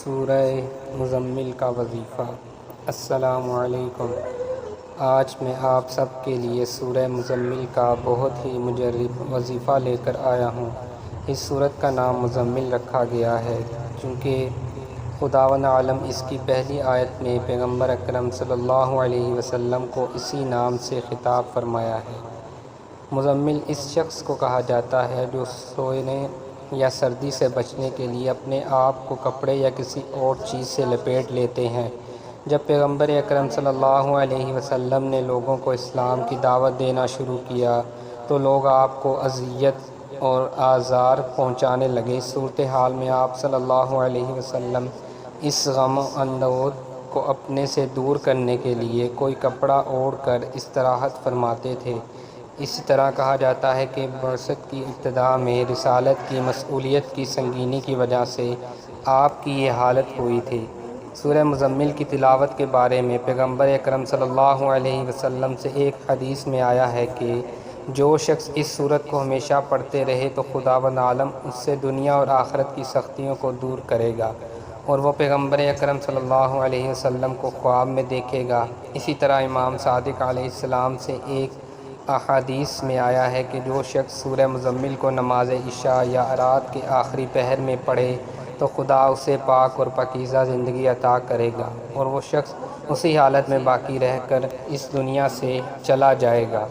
سورہ مزمل کا وظیفہ۔ السلام علیکم۔ آج میں آپ سب کے لیے سورہ مزمل کا بہت ہی مجرب وظیفہ لے کر آیا ہوں۔ اس سورت کا نام مزمل رکھا گیا ہے چونکہ خداوند عالم اس کی پہلی آیت میں پیغمبر اکرم صلی اللہ علیہ وسلم کو اسی نام سے خطاب فرمایا ہے۔ مزمل اس شخص کو کہا جاتا ہے جو سونے یا سردی سے بچنے کے لیے اپنے آپ کو کپڑے یا کسی اور چیز سے لپیٹ لیتے ہیں۔ جب پیغمبر اکرم صلی اللہ علیہ وسلم نے لوگوں کو اسلام کی دعوت دینا شروع کیا تو لوگ آپ کو اذیت اور آزار پہنچانے لگے۔ اس صورتحال میں آپ صلی اللہ علیہ وسلم اس غم و اندوہ کو اپنے سے دور کرنے کے لیے کوئی کپڑا اوڑھ کر استراحت فرماتے تھے۔ اسی طرح کہا جاتا ہے کہ بعثت کی ابتدا میں رسالت کی مسئولیت کی سنگینی کی وجہ سے آپ کی یہ حالت ہوئی تھی۔ سورہ مزمل کی تلاوت کے بارے میں پیغمبر اکرم صلی اللہ علیہ وسلم سے ایک حدیث میں آیا ہے کہ جو شخص اس سورت کو ہمیشہ پڑھتے رہے تو خداوند عالم اس سے دنیا اور آخرت کی سختیوں کو دور کرے گا اور وہ پیغمبر اکرم صلی اللہ علیہ وسلم کو خواب میں دیکھے گا۔ اسی طرح امام صادق علیہ السلام سے ایک احادیث میں آیا ہے کہ جو شخص سورہ مزمل کو نماز عشاء یا رات کے آخری پہر میں پڑھے تو خدا اسے پاک اور پاکیزہ زندگی عطا کرے گا اور وہ شخص اسی حالت میں باقی رہ کر اس دنیا سے چلا جائے گا۔